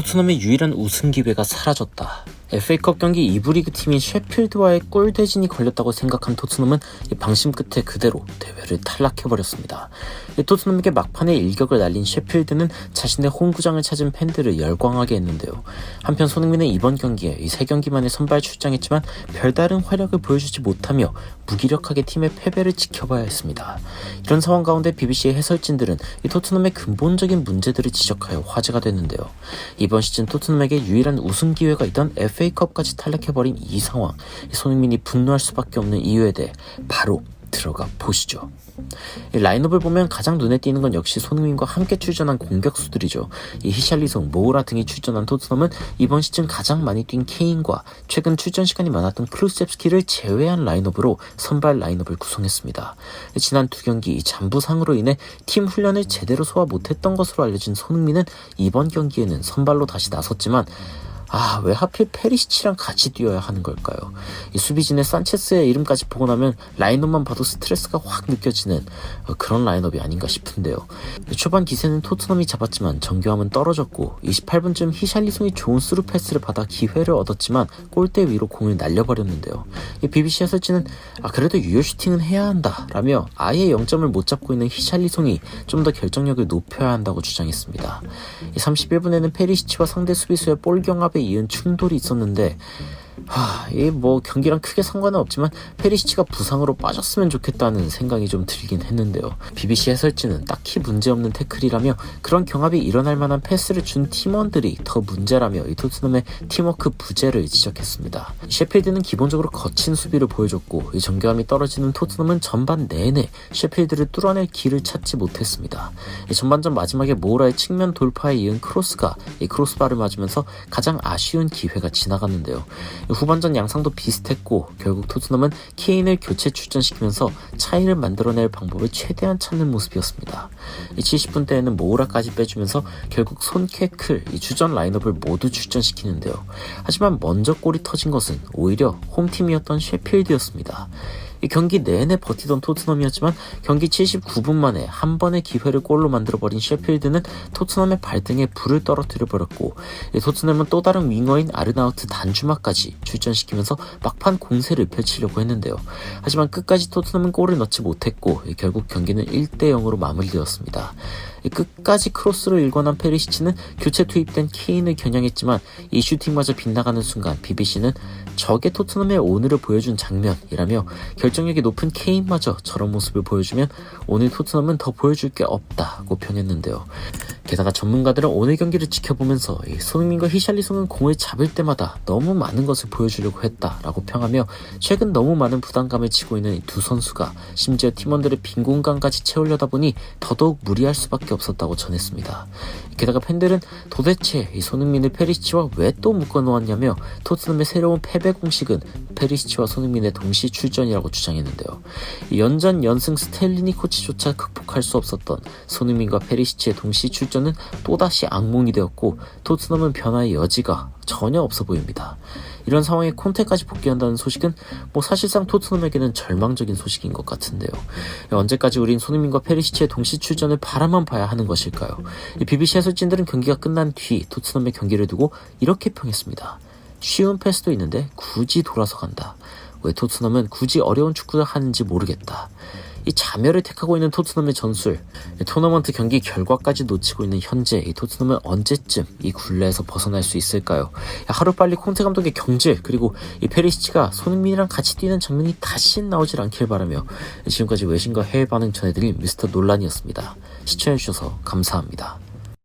토트넘의 유일한 우승 기회가 사라졌다. FA컵 경기 2부 리그 팀인 셰필드와의 골대진이 걸렸다고 생각한 토트넘은 방심 끝에 그대로 대회를 탈락해버렸습니다. 토트넘에게 막판에 일격을 날린 셰필드는 자신의 홈구장을 찾은 팬들을 열광하게 했는데요. 한편 손흥민은 이번 경기에 이 3경기 만에 선발 출장했지만 별다른 활약을 보여주지 못하며 무기력하게 팀의 패배를 지켜봐야 했습니다. 이런 상황 가운데 BBC의 해설진들은 이 토트넘의 근본적인 문제들을 지적하여 화제가 됐는데요. 이번 시즌 토트넘에게 유일한 우승 기회가 있던 FA컵까지 탈락해버린 이 상황, 손흥민이 분노할 수밖에 없는 이유에 대해 바로 들어가 보시죠. 라인업을 보면 가장 눈에 띄는 건 역시 손흥민과 함께 출전한 공격수들이죠. 이 히샬리송, 모우라 등이 출전한 토트넘은 이번 시즌 가장 많이 뛴 케인과 최근 출전 시간이 많았던 클루셉스키를 제외한 라인업으로 선발 라인업을 구성했습니다. 지난 2경기 잔부상으로 인해 팀 훈련을 제대로 소화 못했던 것으로 알려진 손흥민은 이번 경기에는 선발로 다시 나섰지만 왜 하필 페리시치랑 같이 뛰어야 하는 걸까요? 이 수비진의 산체스의 이름까지 보고 나면 라인업만 봐도 스트레스가 확 느껴지는 그런 라인업이 아닌가 싶은데요. 초반 기세는 토트넘이 잡았지만 정교함은 떨어졌고 28분쯤 히샬리송이 좋은 스루 패스를 받아 기회를 얻었지만 골대 위로 공을 날려버렸는데요. 이 BBC 해설진은 그래도 유효 슈팅은 해야 한다 라며 아예 0점을 못 잡고 있는 히샬리송이 좀 더 결정력을 높여야 한다고 주장했습니다. 31분에는 페리시치와 상대 수비수의 볼 경합에 이은 충돌이 있었는데 경기랑 크게 상관은 없지만 페리시치가 부상으로 빠졌으면 좋겠다는 생각이 좀 들긴 했는데요. BBC 해설진은 딱히 문제없는 태클이라며 그런 경합이 일어날 만한 패스를 준 팀원들이 더 문제라며 이 토트넘의 팀워크 부재를 지적했습니다. 셰필드는 기본적으로 거친 수비를 보여줬고 이 정교함이 떨어지는 토트넘은 전반 내내 셰필드를 뚫어낼 길을 찾지 못했습니다. 전반전 마지막에 모우라의 측면 돌파에 이은 크로스가 이 크로스바를 맞으면서 가장 아쉬운 기회가 지나갔는데요. 후반전 양상도 비슷했고 결국 토트넘은 케인을 교체 출전시키면서 차이를 만들어낼 방법을 최대한 찾는 모습이었습니다. 70분 때에는 모우라까지 빼주면서 결국 손케클 주전 라인업을 모두 출전시키는데요. 하지만 먼저 골이 터진 것은 오히려 홈팀이었던 셰필드였습니다. 이 경기 내내 버티던 토트넘이었지만 경기 79분 만에 한 번의 기회를 골로 만들어버린 셰필드는 토트넘의 발등에 불을 떨어뜨려버렸고 토트넘은 또 다른 윙어인 아르나우트 단주마까지 출전시키면서 막판 공세를 펼치려고 했는데요. 하지만 끝까지 토트넘은 골을 넣지 못했고 결국 경기는 1대0으로 마무리되었습니다. 끝까지 크로스로 일궈난 페리시치는 교체 투입된 케인을 겨냥했지만 이 슈팅마저 빗나가는 순간 BBC는 적의 토트넘의 오늘을 보여준 장면이라며 결정력이 높은 케인마저 저런 모습을 보여주면 오늘 토트넘은 더 보여줄 게 없다고 평했는데요. 게다가 전문가들은 오늘 경기를 지켜보면서 손흥민과 히샬리송은 공을 잡을 때마다 너무 많은 것을 보여주려고 했다라고 평하며 최근 너무 많은 부담감을 지고 있는 이 두 선수가 심지어 팀원들의 빈 공간까지 채우려다 보니 더더욱 무리할 수밖에 없었다고 전했습니다. 게다가 팬들은 도대체 이 손흥민을 페리시치와 왜 또 묶어놓았냐며 토트넘의 새로운 패배 공식은 페리시치와 손흥민의 동시 출전이라고 주장했는데요. 연전 연승 스텔리니 코치조차 극복할 수 없었던 손흥민과 페리시치의 동시 출전은 또다시 악몽이 되었고 토트넘은 변화의 여지가 전혀 없어 보입니다. 이런 상황에 콘테까지 복귀한다는 소식은 사실상 토트넘에게는 절망적인 소식인 것 같은데요. 언제까지 우린 손흥민과 페리시치의 동시 출전을 바라만 봐야 하는 것일까요? BBC 해설진들은 경기가 끝난 뒤 토트넘의 경기를 두고 이렇게 평했습니다. 쉬운 패스도 있는데 굳이 돌아서 간다. 왜 토트넘은 굳이 어려운 축구를 하는지 모르겠다. 이 자멸을 택하고 있는 토트넘의 전술, 토너먼트 경기 결과까지 놓치고 있는 현재 이 토트넘은 언제쯤 이 굴레에서 벗어날 수 있을까요? 하루빨리 콘테 감독의 경질 그리고 이 페리시치가 손흥민이랑 같이 뛰는 장면이 다시 나오질 않길 바라며 지금까지 외신과 해외 반응 전해드린 미스터 논란이었습니다. 시청해주셔서 감사합니다.